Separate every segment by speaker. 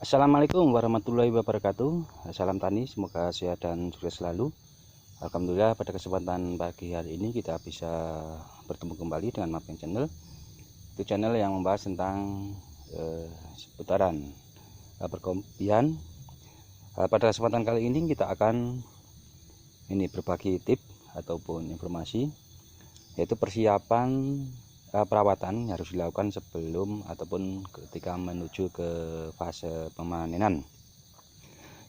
Speaker 1: Assalamualaikum warahmatullahi wabarakatuh. Salam tani, semoga sehat dan sukses selalu. Alhamdulillah pada kesempatan pagi hari ini kita bisa bertemu kembali dengan Mapeng Channel. Itu channel yang membahas tentang seputaran perkopian. Pada kesempatan kali ini kita akan berbagi tips ataupun informasi, yaitu persiapan perawatan yang harus dilakukan sebelum ataupun ketika menuju ke fase pemanenan.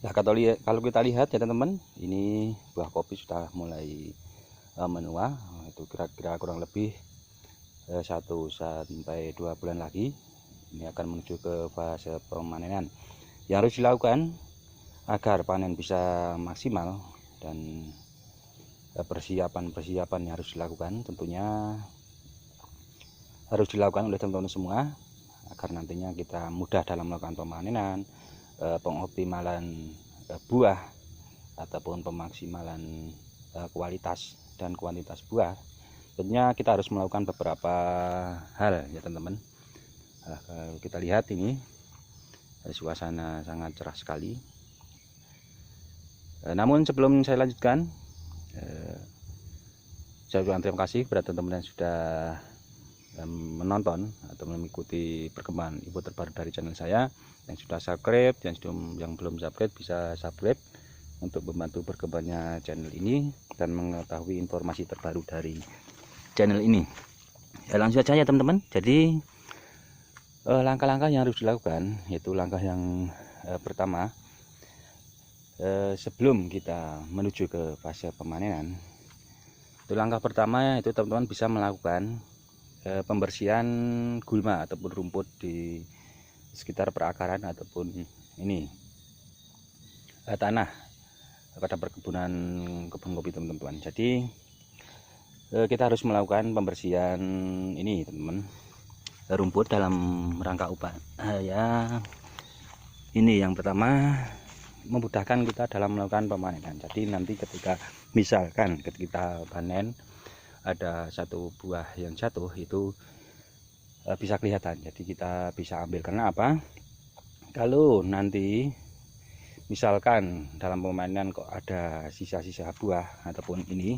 Speaker 1: Nah, kalau kita lihat ya teman-teman, ini buah kopi sudah mulai menua. Itu kira-kira kurang lebih 1 sampai 2 bulan lagi ini akan menuju ke fase pemanenan. Yang harus dilakukan agar panen bisa maksimal dan persiapan yang harus dilakukan tentunya harus dilakukan oleh teman-teman semua agar nantinya kita mudah dalam melakukan pemanenan, pengoptimalan buah ataupun pemaksimalan kualitas dan kuantitas buah. Tentunya kita harus melakukan beberapa hal ya teman-teman. Kalau kita lihat ini suasana sangat cerah sekali. Namun sebelum saya lanjutkan, saya ucapkan terima kasih kepada teman-teman yang sudah menonton atau mengikuti perkembangan info terbaru dari channel saya. Yang sudah subscribe, yang belum subscribe bisa subscribe untuk membantu berkembangnya channel ini dan mengetahui informasi terbaru dari channel ini. Ya, langsung saja ya teman-teman. Jadi langkah-langkah yang harus dilakukan, yaitu langkah yang pertama, sebelum kita menuju ke fase pemanenan, itu langkah pertama itu teman-teman bisa melakukan pembersihan gulma ataupun rumput di sekitar perakaran ataupun tanah pada perkebunan kebun kopi teman-teman. Jadi kita harus melakukan pembersihan ini teman-teman, rumput dalam rangka upaya ini. Yang pertama, memudahkan kita dalam melakukan pemanenan. Jadi nanti ketika misalkan kita panen ada satu buah yang jatuh, itu bisa kelihatan, jadi kita bisa ambil. Karena apa? Kalau nanti misalkan dalam pemanenan kok ada sisa-sisa buah ataupun ini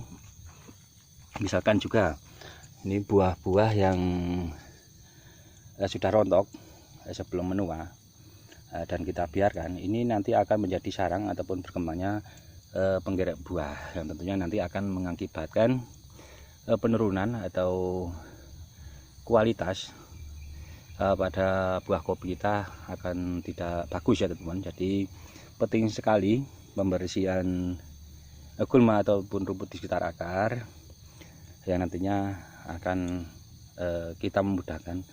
Speaker 1: misalkan juga ini buah-buah yang sudah rontok sebelum menua dan kita biarkan, ini nanti akan menjadi sarang ataupun berkembangnya penggerek buah yang tentunya nanti akan mengakibatkan penurunan atau kualitas pada buah kopi kita akan tidak bagus ya teman-teman. Jadi penting sekali pembersihan gulma ataupun rumput di sekitar akar yang nantinya akan kita memudahkan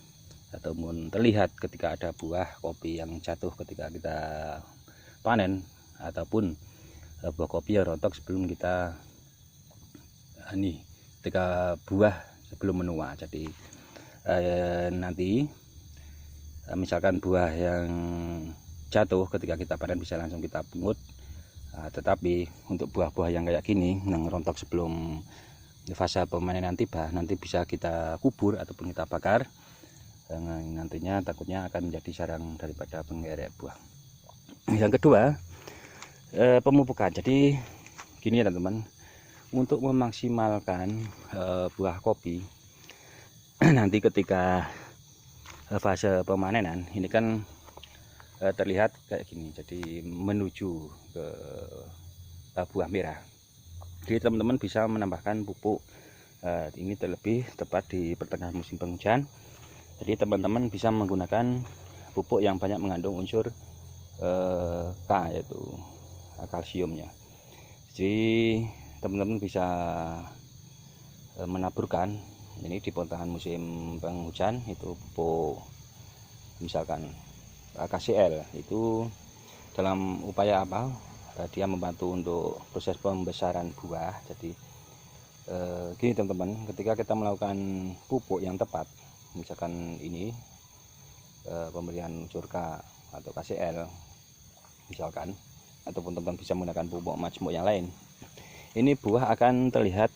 Speaker 1: ataupun terlihat ketika ada buah kopi yang jatuh ketika kita panen ataupun buah kopi yang rontok sebelum kita ketika buah sebelum menua. Jadi nanti misalkan buah yang jatuh ketika kita panen bisa langsung kita pungut, tetapi untuk buah-buah yang kayak gini yang rontok sebelum fase pemanenan tiba, nanti bisa kita kubur ataupun kita bakar, nantinya takutnya akan menjadi sarang daripada penggerek buah. Yang kedua, pemupukan. Jadi gini ya teman-teman, untuk memaksimalkan buah kopi nanti ketika fase pemanenan ini kan terlihat kayak gini, jadi menuju ke buah merah. Jadi teman-teman bisa menambahkan pupuk ini terlebih tepat di pertengahan musim penghujan. Jadi teman-teman bisa menggunakan pupuk yang banyak mengandung unsur K, yaitu kalsiumnya. Jadi teman-teman bisa menaburkan ini di pertengahan musim penghujan, itu pupuk misalkan KCL. Itu dalam upaya apa? Dia membantu untuk proses pembesaran buah. Jadi gini teman-teman, ketika kita melakukan pupuk yang tepat, misalkan ini pemberian unsur K atau KCL misalkan, ataupun teman-teman bisa menggunakan pupuk majmuk yang lain, ini buah akan terlihat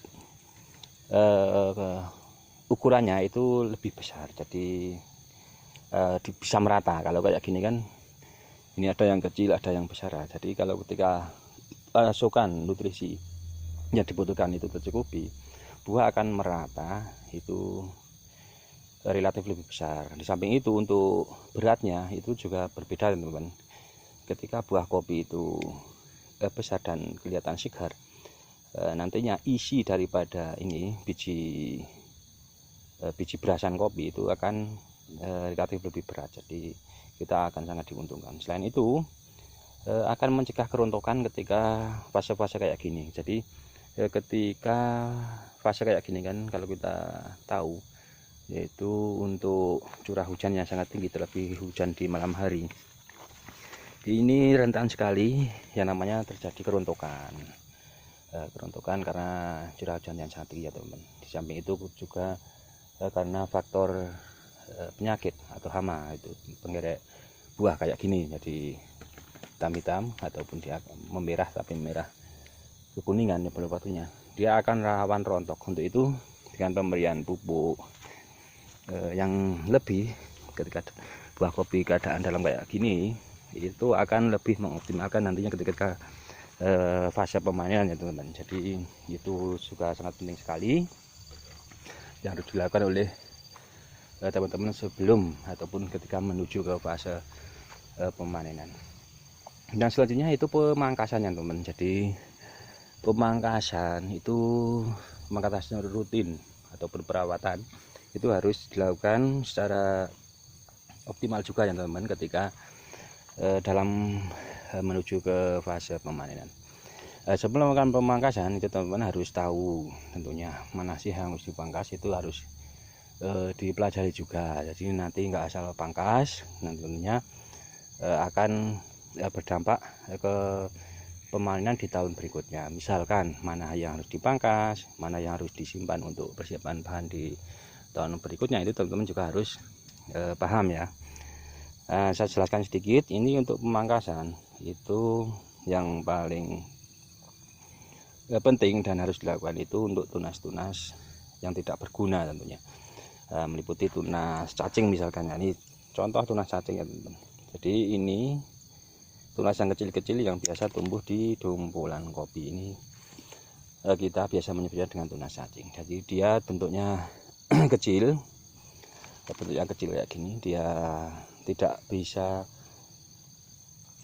Speaker 1: ukurannya itu lebih besar. Jadi bisa merata. Kalau kayak gini kan Ini ada yang kecil, ada yang besar. Jadi kalau ketika asupan nutrisi yang dibutuhkan itu tercukupi, buah akan merata, itu relatif lebih besar. Di samping itu untuk beratnya itu juga berbeda teman-teman. Ketika buah kopi itu besar dan kelihatan segar, nantinya isi daripada ini biji berasan kopi itu akan relatif lebih berat. Jadi kita akan sangat diuntungkan. Selain itu akan mencegah kerontokan ketika fase-fase kayak gini. Jadi ketika fase kayak gini kan, kalau kita tahu, yaitu untuk curah hujan yang sangat tinggi, terlebih hujan di malam hari, ini rentan sekali yang namanya terjadi kerontokan. Kerontokan karena curah hujan yang sangat tinggi ya teman-teman. Di samping itu juga karena faktor penyakit atau hama, itu penggerek buah kayak gini, jadi hitam-hitam ataupun dia memerah, tapi merah kekuningan ya pada waktunya, dia akan rawan rontok. Untuk itu dengan pemberian pupuk yang lebih ketika buah kopi keadaan dalam kayak gini, itu akan lebih mengoptimalkan nantinya ketika fase pemanenan ya teman-teman. Jadi itu juga sangat penting sekali yang harus dilakukan oleh teman-teman sebelum ataupun ketika menuju ke fase pemanenan. Dan selanjutnya itu pemangkasannya teman-teman. Jadi pemangkasan rutin ataupun perawatan itu harus dilakukan secara optimal juga ya teman-teman, ketika dalam menuju ke fase pemanenan. Sebelum melakukan pemangkasan itu teman-teman harus tahu tentunya mana sih yang harus dipangkas, itu harus dipelajari juga. Jadi nanti nggak asal pangkas, nantinya akan berdampak ke pemanenan di tahun berikutnya. Misalkan mana yang harus dipangkas, mana yang harus disimpan untuk persiapan bahan di tahun berikutnya, itu teman-teman juga harus paham ya. Saya jelaskan sedikit. Ini untuk pemangkasan itu yang paling penting dan harus dilakukan itu untuk tunas-tunas yang tidak berguna tentunya, meliputi tunas cacing misalkan. Ini contoh tunas cacing ya teman-teman. Jadi ini tunas yang kecil-kecil yang biasa tumbuh di dumpulan kopi ini, kita biasa menyebutnya dengan tunas cacing. Jadi dia bentuknya kecil, bentuknya kecil kayak gini, dia tidak bisa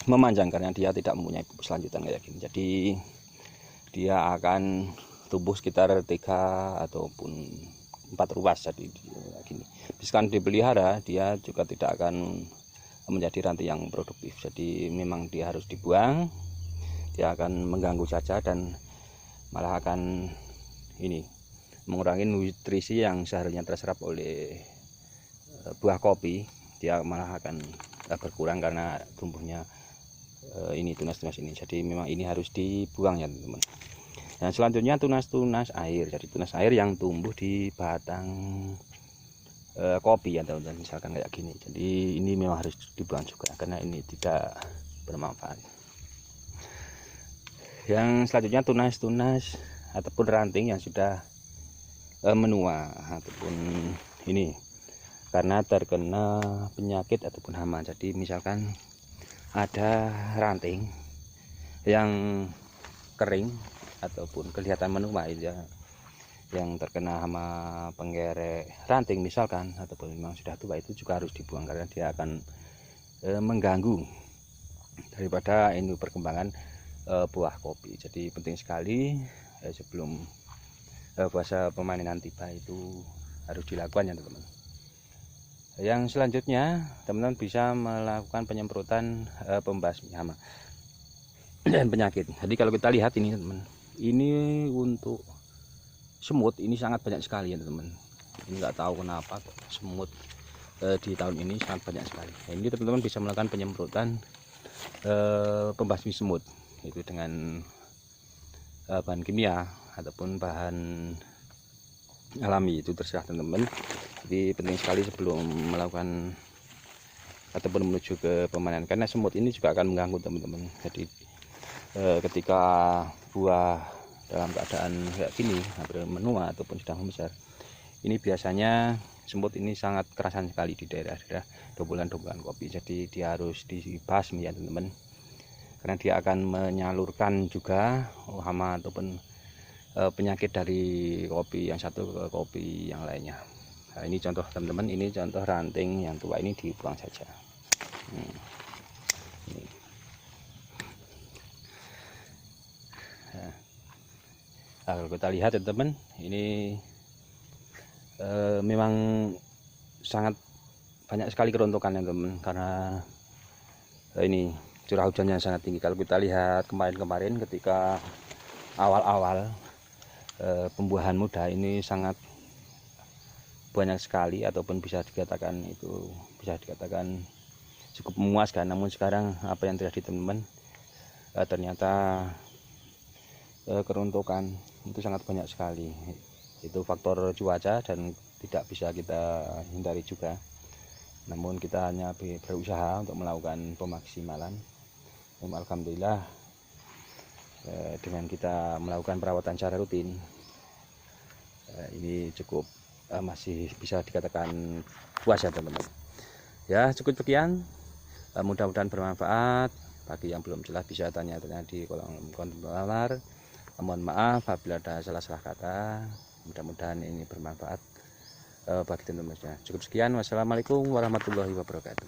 Speaker 1: memanjang karena dia tidak mempunyai pupuk selanjutan kayak gini. Jadi dia akan tumbuh sekitar 3 ataupun 4 ruas. Jadi gini, misalkan dipelihara, dia juga tidak akan menjadi ranting yang produktif. Jadi memang dia harus dibuang, dia akan mengganggu saja dan malah akan ini mengurangi nutrisi yang seharusnya terserap oleh buah kopi. Dia malah akan berkurang karena tumbuhnya ini tunas-tunas ini. Jadi memang ini harus dibuang ya teman-teman. Dan selanjutnya tunas-tunas air. Jadi tunas air yang tumbuh di batang kopi ya teman-teman, misalkan kayak gini. Jadi ini memang harus dibuang juga karena ini tidak bermanfaat. Yang selanjutnya tunas-tunas ataupun ranting yang sudah menua ataupun ini karena terkena penyakit ataupun hama. Jadi misalkan ada ranting yang kering ataupun kelihatan menua ya, yang terkena hama penggerek ranting misalkan, ataupun memang sudah tua, itu juga harus dibuang karena dia akan mengganggu daripada ini perkembangan buah kopi. Jadi penting sekali sebelum fase pemanenan tiba itu harus dilakukan ya teman-teman. Yang selanjutnya teman-teman bisa melakukan penyemprotan pembasmi hama dan penyakit. Jadi kalau kita lihat ini teman-teman, ini untuk semut ini sangat banyak sekali ya teman-teman. Ini nggak tahu kenapa semut di tahun ini sangat banyak sekali. Nah, ini teman-teman bisa melakukan penyemprotan pembasmi semut itu dengan bahan kimia ataupun bahan alami, itu terserah teman-teman. Jadi penting sekali sebelum melakukan ataupun menuju ke pemanenan, karena semut ini juga akan mengganggu teman-teman. Jadi ketika buah dalam keadaan kayak gini hampir menua ataupun sudah membesar, Ini biasanya semut ini sangat kerasan sekali di daerah-daerah dombolan-dombolan kopi, jadi dia harus dibasmi ya teman-teman, karena dia akan menyalurkan juga hama ataupun penyakit dari kopi yang satu ke kopi yang lainnya. Nah, ini contoh teman-teman, ini contoh ranting yang tua, ini dibuang saja. Ini. Nah, kalau kita lihat ya teman, ini memang sangat banyak sekali keruntukan ya teman, karena ini curah hujannya sangat tinggi. Kalau kita lihat kemarin-kemarin ketika awal-awal pembuahan muda ini sangat banyak sekali, ataupun bisa dikatakan cukup memuaskan. Namun sekarang apa yang terjadi teman-teman, ternyata keruntukan itu sangat banyak sekali. Itu faktor cuaca dan tidak bisa kita hindari juga. Namun kita hanya berusaha untuk melakukan pemaksimalan. Alhamdulillah dengan kita melakukan perawatan secara rutin, ini cukup masih bisa dikatakan puas ya teman-teman. Ya cukup sekian, mudah-mudahan bermanfaat. Bagi yang belum jelas bisa tanya-tanya di kolom komentar. Mohon maaf apabila ada salah-salah kata. Mudah-mudahan ini bermanfaat bagi teman-teman. Cukup sekian, wassalamualaikum warahmatullahi wabarakatuh.